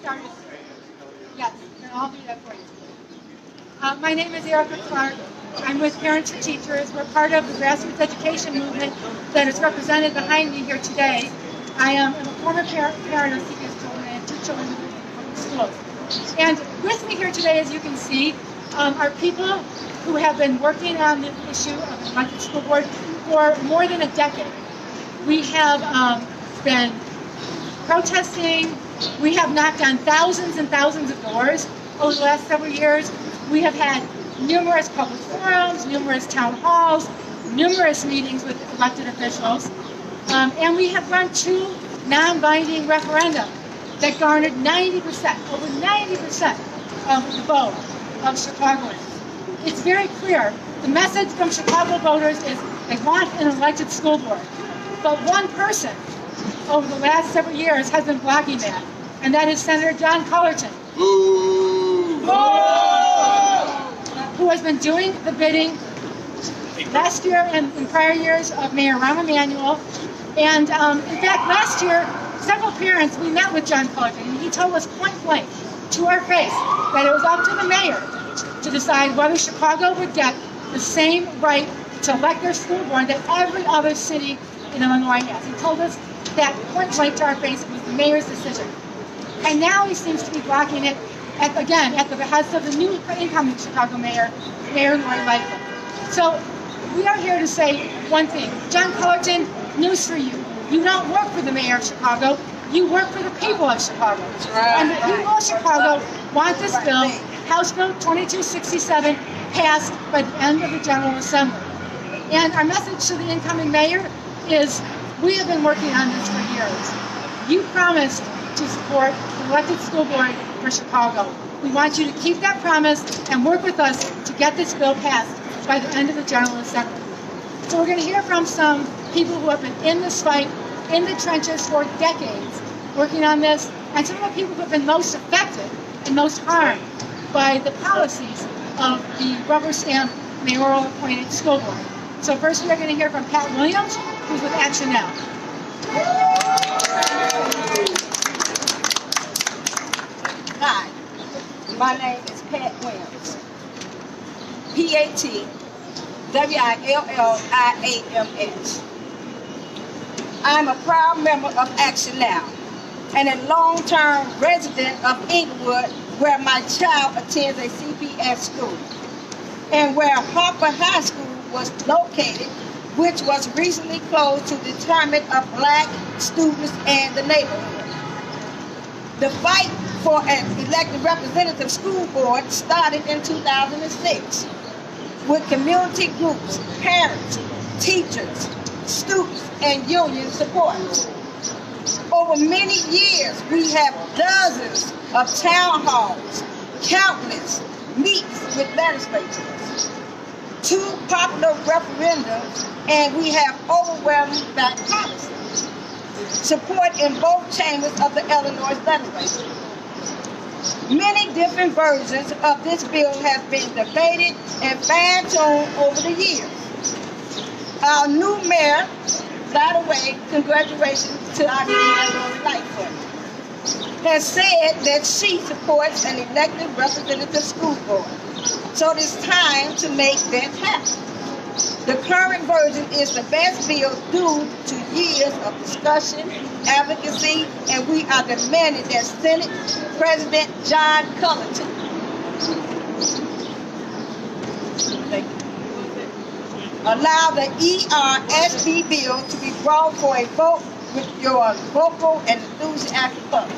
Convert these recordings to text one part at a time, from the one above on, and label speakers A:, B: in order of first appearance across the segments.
A: started. Yes, and I'll do that for you. My name is Erica Clark. I'm with Parents and Teachers. We're part of the grassroots education movement that is represented behind me here today. I am a former parent of CPS children and 2 children in public schools. And with me here today, as you can see, are people who have been working on the issue of the elected school board for more than a decade. We have been protesting. We have knocked on thousands and thousands of doors over the last several years. We have had numerous public forums, numerous town halls, numerous meetings with elected officials, and we have run 2 non-binding referenda that garnered 90%, over 90% of the vote of Chicagoans. It's very clear. The message from Chicago voters is they want an elected school board. But one person over the last several years has been blocking that, and that is Senator John Cullerton, who has been doing the bidding last year and in prior years of Mayor Rahm Emanuel. And in fact, last year, several parents, we met with John Cullerton, and he told us point blank to our face that it was up to the mayor to decide whether Chicago would get the same right to elect their school board that every other city in Illinois has. He told us that point blank to our face. It was the mayor's decision. And now he seems to be blocking it, at the behest of the new incoming Chicago mayor, Mayor Lori Lightfoot. So we are here to say one thing. John Cullerton, news for you. You don't work for the mayor of Chicago. You work for the people of Chicago. And the people of Chicago want this bill, House Bill 2267, passed by the end of the General Assembly. And our message to the incoming mayor is we have been working on this for years. You promised to support the elected school board for Chicago. We want you to keep that promise and work with us to get this bill passed by the end of the General Assembly. So we're going to hear from some people who have been in this fight, in the trenches for decades, working on this, and some of the people who have been most affected and most harmed by the policies of the rubber stamp mayoral appointed school board. So first we are going to hear from Pat Williams, who's with Action Now.
B: Hi, my name is Pat Williams. P-A-T W-I-L-L-I-A-M-S. I'm a proud member of Action Now and a long-term resident of Inglewood, where my child attends a CPS school, and where Harper High School was located, which was recently closed to the detriment of black students and the neighborhood. The fight for an elected representative school board started in 2006 with community groups, parents, teachers, students, and union supporters. Over many years, we have dozens of town halls, countless meetings with legislators, 2 popular referendums, and we have overwhelming bipartisan support in both chambers of the Illinois legislature. Many different versions of this bill have been debated and fine-tuned over the years. Our new mayor, by the way, congratulations to our new mayor, Lori Lightfoot, has said that she supports an elected representative school board. So it is time to make that happen. The current version is the best bill due to years of discussion, advocacy, and we are demanding that Senate President John Cullerton allow the ERSB bill to be brought for a vote with your vocal and enthusiastic public.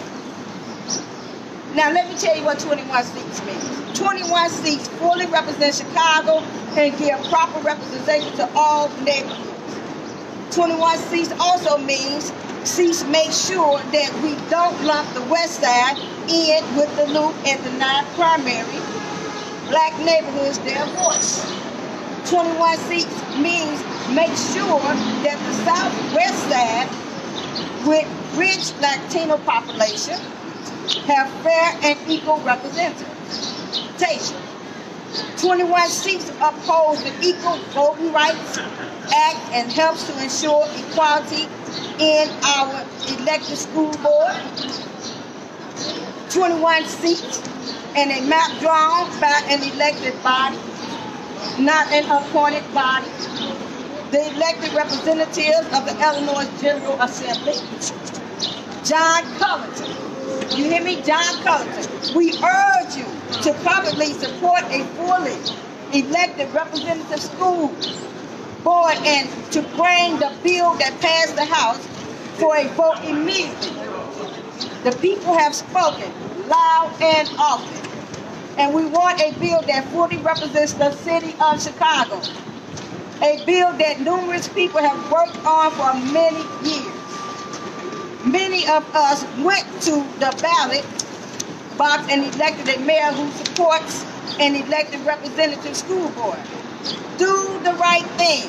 B: Now let me tell you what 21 seats means. 21 seats fully represent Chicago and give proper representation to all neighborhoods. 21 seats also means seats make sure that we don't lump the west side in with the loop and deny primary black neighborhoods their voice. 21 seats means make sure that the southwest side with rich Latino population have fair and equal representation. 21 seats upholds the Equal Voting Rights Act and helps to ensure equality in our elected school board. 21 seats and a map drawn by an elected body, not an appointed body. The elected representatives of the Illinois General Assembly, John Cullerton. You hear me? John Cullerton. We urge you to publicly support a fully elected representative school board and to bring the bill that passed the House for a vote immediately. The people have spoken loud and often, and we want a bill that fully represents the city of Chicago. A bill that numerous people have worked on for many years. Many of us went to the ballot box and elected a mayor who supports an elected representative school board. Do the right thing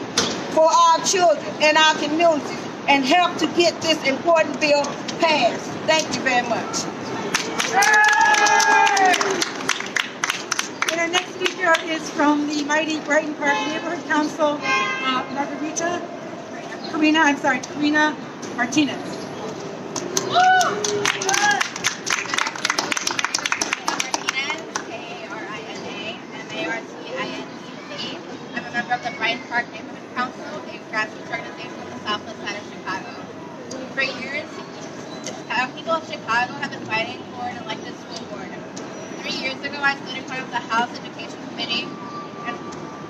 B: for our children and our communities and help to get this important bill passed. Thank you very much.
A: And our next speaker is from the mighty Brighton Park Neighborhood Council, Karina Martinez.
C: K-A-R-I-N-A-M-A-R-T-I-N-E-Z. I'm a member of the Brighton Park Neighborhood Council, a grassroots organization on the southwest side of Chicago. For years, the people of Chicago have been fighting for an elected school board. 3 years ago, I stood in front of the House Education Committee and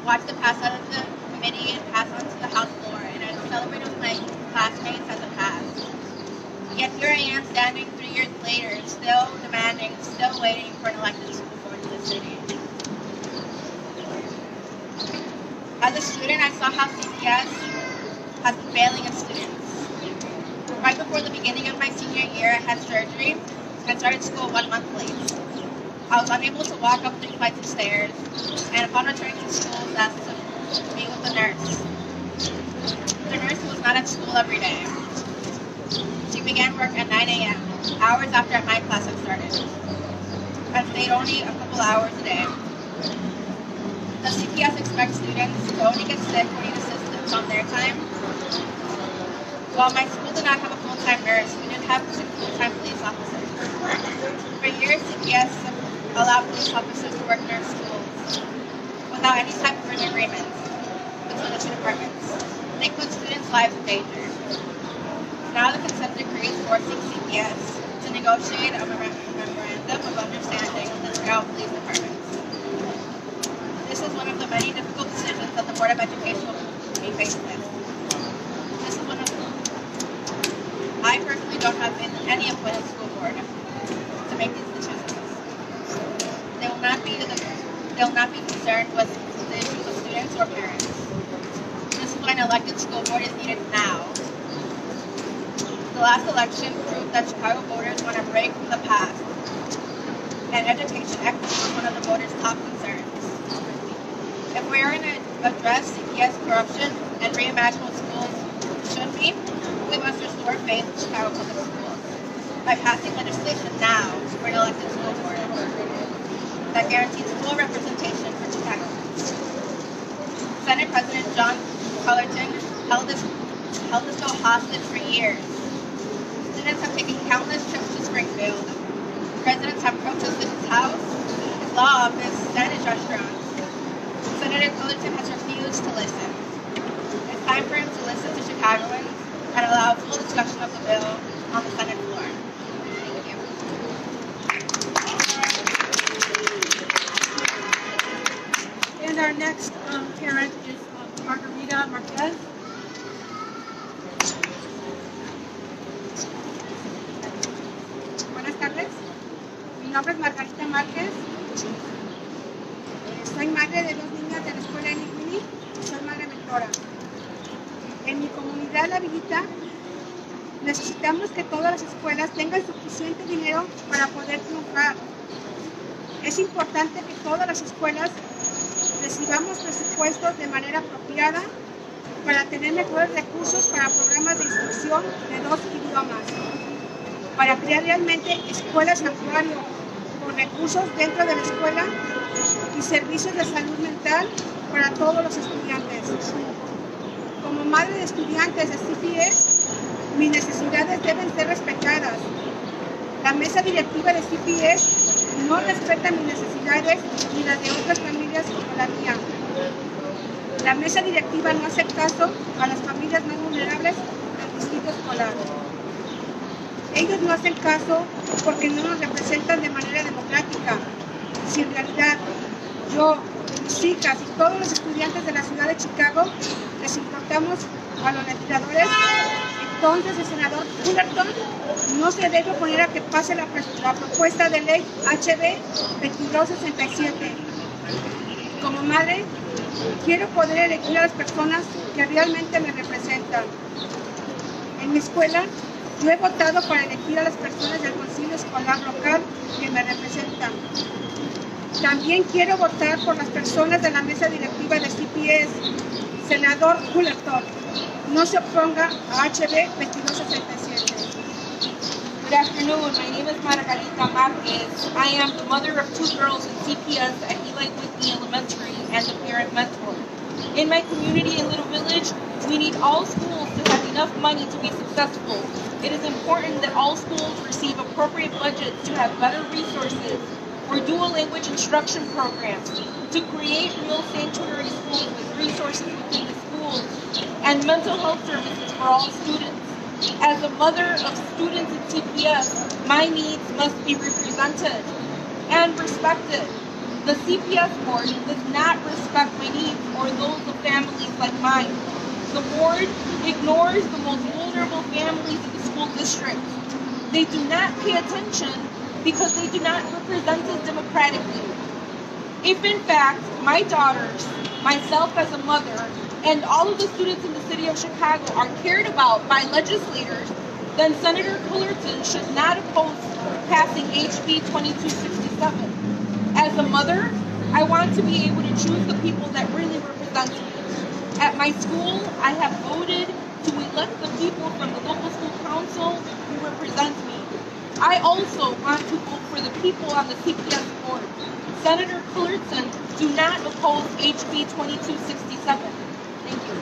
C: watched it pass out of the committee and pass onto the House floor, and I celebrated with my classmates as it passed. Yet here I am standing 3 years later, still demanding, still waiting for an elected school board in the city. As a student, I saw how CPS has been failing its students. Right before the beginning of my senior year, I had surgery and started school 1 month late. I was unable to walk up 3 flights of stairs, and upon returning to school, I was asked to meet with the nurse. The nurse was not at school every day. She began work at 9 a.m., hours after my class had started, and stayed only a couple hours a day. The CPS expects students to only get sick or need assistance on their time. While my school did not have a full-time nurse, we did have 2 full-time police officers. For years, CPS allowed police officers to work in our schools without any type of written agreement between the 2 departments. They put students' lives in danger. Now the consent decree is forcing CPS to negotiate a memorandum of understanding with the Chicago Police Department. This is one of the many difficult decisions that the Board of Education will be faced with. I personally don't have any appointed school board to make these decisions. They will not be concerned with the issues of students or parents. This is why an elected school board is needed now. The last election proved that Chicago voters want a break from the past, and education equity is one of the voters' top concerns. If we are going to address CPS corruption and reimagine what schools should be, we must restore faith in Chicago public schools by passing legislation now for an elected school board that guarantees full representation for Chicagoans. Senate President John Cullerton held this bill hostage for years. Students have taken countless trips to Springfield. Residents have protested his house, his law office, and his restaurants. Senator Cullerton has refused to listen. It's time for him to listen to Chicagoans and allow full discussion of the bill on the Senate floor. Thank you.
A: And our next parent is Margarita Marquez.
D: Buenas tardes, mi nombre es Margarita Márquez. Soy madre de 2 niñas de la escuela Niwini y soy madre mentora. En mi comunidad La Villita necesitamos que todas las escuelas tengan suficiente dinero para poder triunfar. Es importante que todas las escuelas recibamos presupuestos de manera apropiada para tener mejores recursos para programas de instrucción de 2 idiomas, para crear realmente escuelas santuario con recursos dentro de la escuela y servicios de salud mental para todos los estudiantes. Como madre de estudiantes de CPS, mis necesidades deben ser respetadas. La mesa directiva de CPS no respeta mis necesidades ni las de otras familias como la mía. La mesa directiva no hace caso a las familias más vulnerables del distrito escolar. Ellos no hacen caso porque no nos representan de manera democrática. Si en realidad yo, mis hijas y todos los estudiantes de la ciudad de Chicago les importamos a los legisladores, entonces el senador Fullerton no se debe oponer a que pase la propuesta de ley HB 2267. Como madre, quiero poder elegir a las personas que realmente me representan. En mi escuela, yo he votado para elegir a las personas del Consejo Escolar Local que me representan. También quiero votar por las personas de la mesa directiva de CPS. Senador Fullerton, no se oponga a HB 2267.
E: Good afternoon. My name is Margarita Marquez. I am the mother of 2 girls in CPS at Eli Whitney Elementary and the parent mentor. In my community in Little Village, we need all schools to have enough money to be successful. It is important that all schools receive appropriate budgets to have better resources for dual language instruction programs, to create real sanctuary schools with resources within the schools, and mental health services for all students. As a mother of students in CPS, my needs must be represented and respected. The CPS board does not respect my needs or those of families like mine. The board ignores the most vulnerable families in the school district. They do not pay attention because they do not represent us democratically. If in fact my daughters, myself as a mother, and all of the students in the city of Chicago are cared about by legislators, then Senator Fullerton should not oppose passing HB 2267. As a mother, I want to be able to choose the people that really represent me. At my school, I have voted to elect the people from the local school council who represent me. I also want to vote for the people on the CPS board. Senator Fullerton, do not oppose HB 2267. Thank you.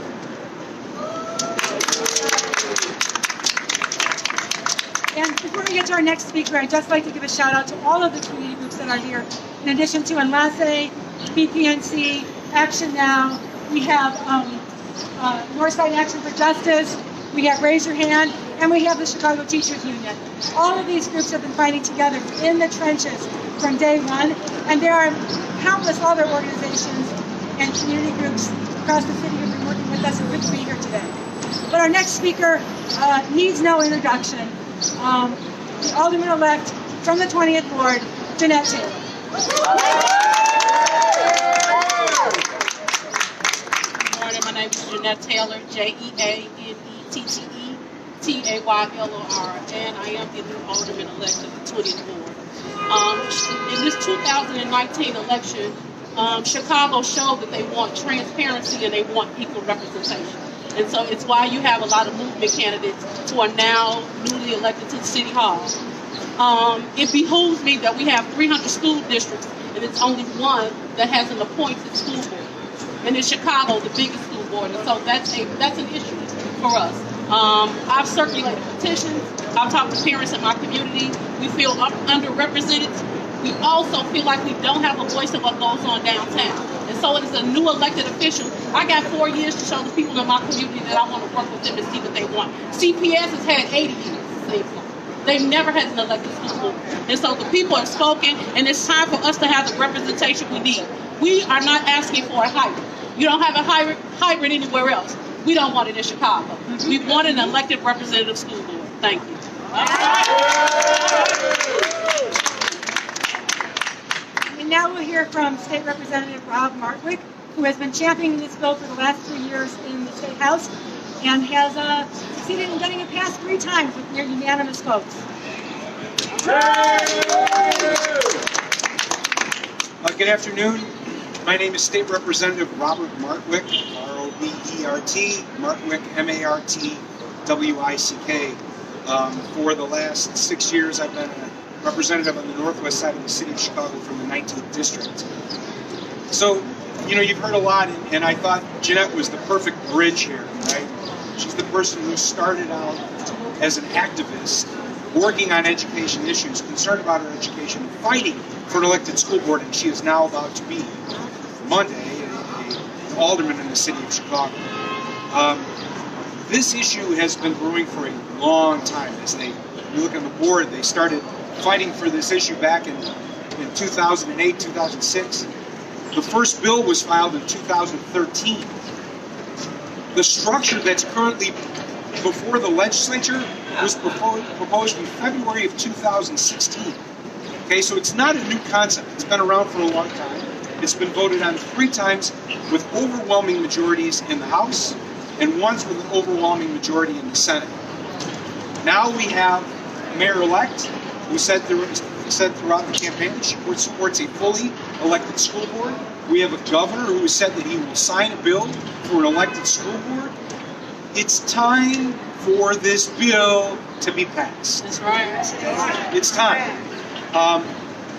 A: And before we get to our next speaker, I'd just like to give a shout out to all of the community groups that are here. In addition to Enlace, BPNC, Action Now, we have Northside Action for Justice, we have Raise Your Hand, and we have the Chicago Teachers Union. All of these groups have been fighting together in the trenches from day one, and there are countless other organizations and community groups across the city who have been working with us, and good to be here today. But our next speaker needs no introduction. The Alderman-elect from the 20th Ward, Jeanette Taylor.
F: Good morning, my name is Jeanette Taylor, JeanetteTaylor, and I am the new Alderman-elect of the 20th Ward. In this 2019 election, Chicago showed that they want transparency and they want equal representation. And so it's why you have a lot of movement candidates who are now newly elected to the City Hall. It behooves me that we have 300 school districts and it's only one that has an appointed school board. And in Chicago, the biggest school board. And so that's an issue for us. I've circulated petitions. I've talked to parents in my community. We feel underrepresented. We also feel like we don't have a voice of what goes on downtown. And so as a new elected official, I got 4 years to show the people in my community that I want to work with them and see what they want. CPS has had 80 years, they've never had an elected school board. And so the people are spoken, and it's time for us to have the representation we need. We are not asking for a hybrid. You don't have a hybrid anywhere else. We don't want it in Chicago. We want an elected representative school board. Thank you.
A: And now we'll hear from State Representative Rob Martwick, who has been championing this bill for the last 3 years in the State House and has succeeded in getting it passed 3 times with near unanimous votes.
G: Good afternoon. My name is State Representative Robert Martwick, R-O-B-E-R-T, Martwick, M-A-R-T-W-I-C-K. For the last 6 years, I've been a representative on the northwest side of the city of Chicago from the 19th district. So, you know, you've heard a lot, and I thought Jeanette was the perfect bridge here, right? She's the person who started out as an activist working on education issues, concerned about her education, fighting for an elected school board, and she is now about to be, Monday, an alderman in the city of Chicago. This issue has been brewing for a long time. As you look on the board, they started fighting for this issue back in 2008, 2006. The first bill was filed in 2013. The structure that's currently before the legislature was proposed in February of 2016. Okay, so it's not a new concept. It's been around for a long time. It's been voted on 3 times with overwhelming majorities in the House and once with an overwhelming majority in the Senate. Now we have a mayor-elect who said throughout the campaign that she supports a fully elected school board. We have a governor who has said that he will sign a bill for an elected school board. It's time for this bill to be passed.
F: That's right.
G: It's time.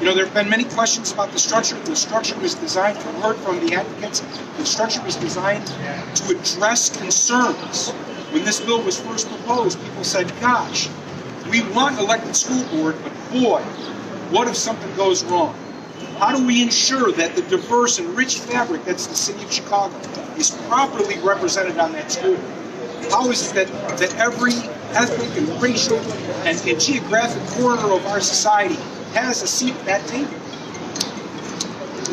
G: There have been many questions about the structure. The structure was designed, we heard from the advocates, the structure was designed to address concerns. When this bill was first proposed, people said, gosh, we want elected school board, but boy, what if something goes wrong? How do we ensure that the diverse and rich fabric that's the city of Chicago is properly represented on that school board? How is it that every ethnic and racial and geographic corner of our society has a seat at that table?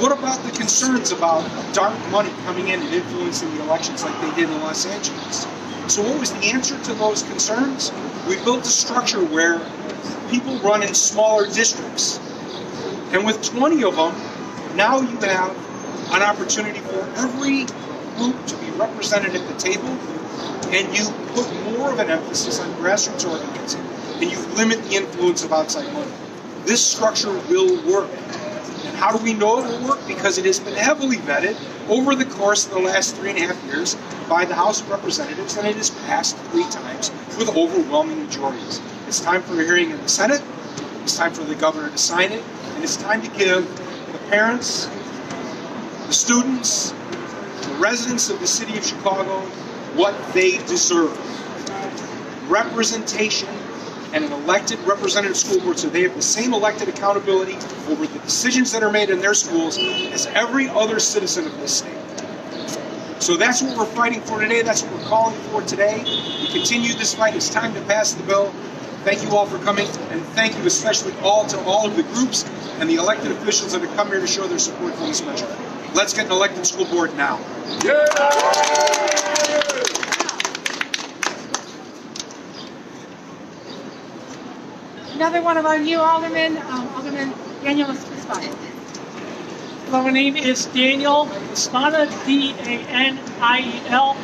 G: What about the concerns about dark money coming in and influencing the elections like they did in Los Angeles? So what was the answer to those concerns? We built a structure where people run in smaller districts. And with 20 of them, now you have an opportunity for every group to be represented at the table, and you put more of an emphasis on grassroots organizing, and you limit the influence of outside money. This structure will work. And how do we know it will work? Because it has been heavily vetted over the course of the last 3.5 years by the House of Representatives, and it has passed 3 times with overwhelming majorities. It's time for a hearing in the Senate. It's time for the governor to sign it. And it's time to give the parents, the students, the residents of the city of Chicago what they deserve. Representation and an elected representative school board, so they have the same elected accountability over the decisions that are made in their schools as every other citizen of this state. So that's what we're fighting for today. That's what we're calling for today. We continue this fight. It's time to pass the bill. Thank you all for coming, and thank you especially to all of the groups and the elected officials that have come here to show their support for this measure. Let's get an elected school board now. Yeah.
A: Another one of our new aldermen, Alderman Daniel Espada.
H: Hello, my name is Daniel Espada, D-A-N-I-E-L,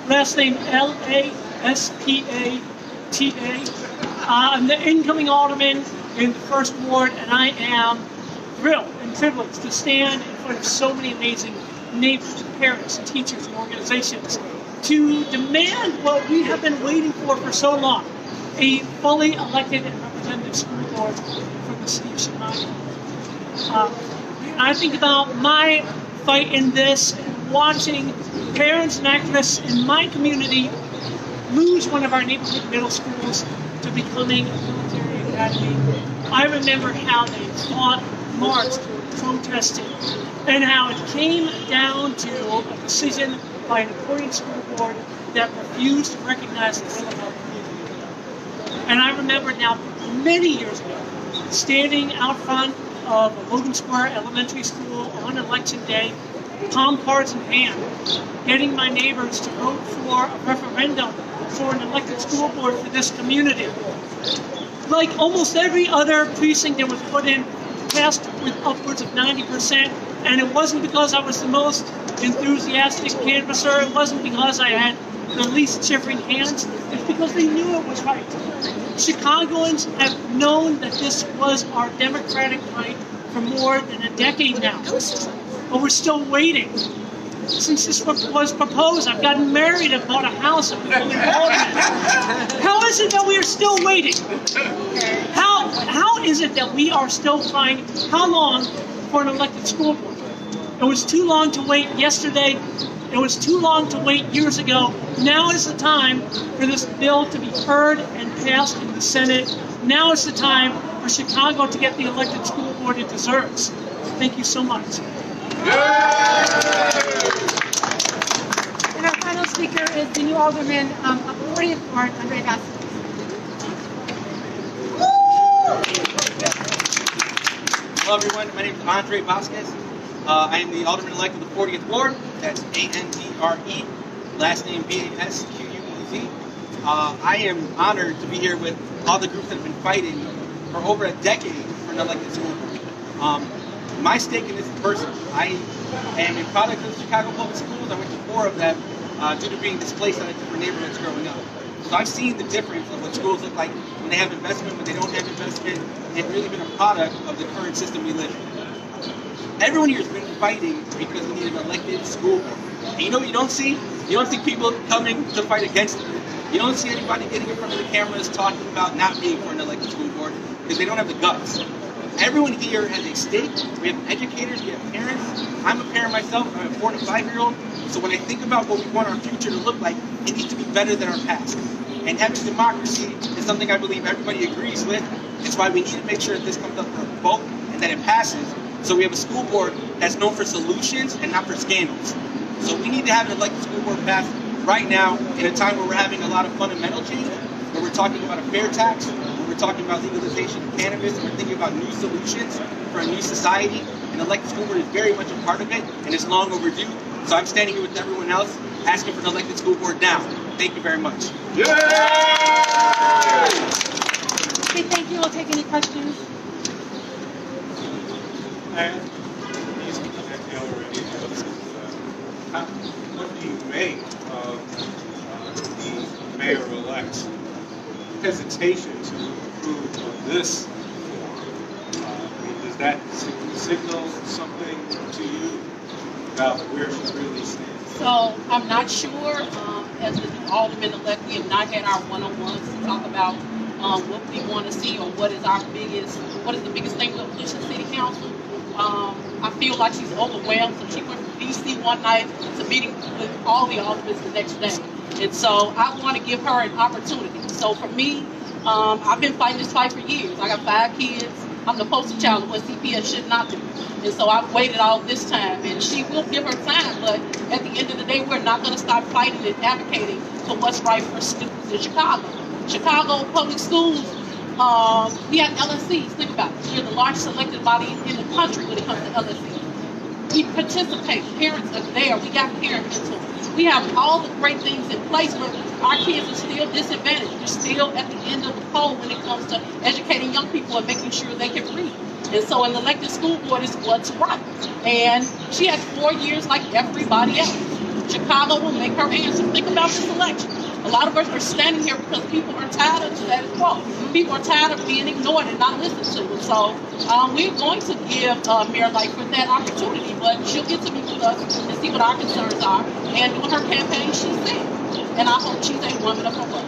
H: last name L-A-S-P-A-T-A. I'm the incoming alderman in the first ward, and I am thrilled and privileged to stand in front of so many amazing neighbors, parents, teachers, and organizations to demand what we have been waiting for so long, a fully elected and representative school board for the city of Chicago. I think about my fight in this and watching parents and activists in my community lose one of our neighborhood middle schools to becoming a military academy. I remember how they fought, marched, protested, and how it came down to a decision by an appointed school board that refused to recognize the will of our community. And I remember now, many years ago, standing out front of Logan Square Elementary School on election day, palm cards in hand, getting my neighbors to vote for a referendum for an elected school board for this community. Like almost every other precinct that was put in, passed with upwards of 90%, and it wasn't because I was the most enthusiastic canvasser, it wasn't because I had the least shivering hands, it's because they knew it was right. Chicagoans have known that this was our democratic right for more than a decade now, but we're still waiting. Since this was proposed, I've gotten married, I've bought a house, I've become an alderman. How is it that we are still waiting? How is it that we are still trying, how long for an elected school board? It was too long to wait yesterday, It was too long to wait years ago. Now is the time for this bill to be heard and passed in the Senate. Now is the time for Chicago to get the elected school board it deserves. Thank you so much.
A: And our final speaker is the new alderman of 40th Ward, Andre Vasquez.
I: Hello everyone, my name is Andre Vasquez. I am the alderman-elect of the 40th Ward. That's A-N-D-R-E, last name V-A-S-Q-U-E-Z. I am honored to be here with all the groups that have been fighting for over a decade for an elected school board. My stake in this is personal. I am a product of Chicago Public Schools. I went to 4 of them due to being displaced out of different neighborhoods growing up. So I've seen the difference of what schools look like when they have investment, when they don't have investment, and really been a product of the current system we live in. Everyone here has been fighting because we need an elected school board. And you know what you don't see? You don't see people coming to fight against it. You don't see anybody getting in front of the cameras talking about not being for an elected school board because they don't have the guts. Everyone here has a stake. We have educators, we have parents. I'm a parent myself. I'm a 4- to 5-year-old. So when I think about what we want our future to look like, it needs to be better than our past. And having democracy is something I believe everybody agrees with. It's why we need to make sure that this comes up for a vote and that it passes. So we have a school board that's known for solutions and not for scandals. So we need to have an elected school board passed right now in a time where we're having a lot of fundamental change, where we're talking about a fair tax, where we're talking about legalization of cannabis, and we're thinking about new solutions for a new society. An elected school board is very much a part of it, and it's long overdue. So I'm standing here with everyone else, asking for an elected school board now. Thank you very much.
A: Okay, thank you. We'll take any questions.
J: What do you make of the mayor-elect's hesitation to approve of this form? Does that signal something to you about where she really stands?
F: So I'm not sure. As the new alderman-elect, we have not had our one-on-ones to talk about what we want to see or what is the biggest thing we'll push in City Council. I feel like she's overwhelmed, so she went from DC one night to meeting with all the aldermen the next day. And so I want to give her an opportunity. So for me, I've been fighting this fight for years. I got 5 kids. I'm the poster child of what CPS should not do. And so I've waited all this time, and she will give her time, but at the end of the day, we're not going to stop fighting and advocating for what's right for students in Chicago. Chicago Public Schools, we have LSCs. Think about it. We're the largest elected body in the country when it comes to LSCs. We participate. Parents are there. We got parent mentors. We have all the great things in place, but our kids are still disadvantaged. We're still at the end of the pole when it comes to educating young people and making sure they can read. And so an elected school board is what's right. And she has 4 years like everybody else. Chicago will make her answer. Think about this election. A lot of us are standing here because people are tired of the status quo. People are tired of being ignored and not listened to. And so we're going to give Mayor Lightfoot that opportunity, but she'll get to meet with us and see what our concerns are. And doing her campaign, she's there. And I hope she's a woman of her word.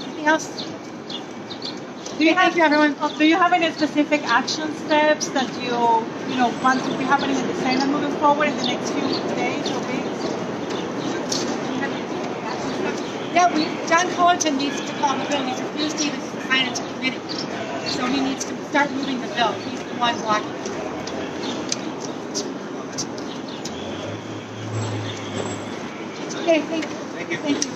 A: Anything else? Thank you, everyone.
K: Do you have any specific action steps that you want to be happening in the Senate moving forward in the next few days or weeks?
A: Yeah, John Cullerton needs to call the bill. He's refused to even sign it to committee. So he needs to start moving the bill. He's the one blocking it. Okay, thank you.
I: Thank you.
A: Thank you.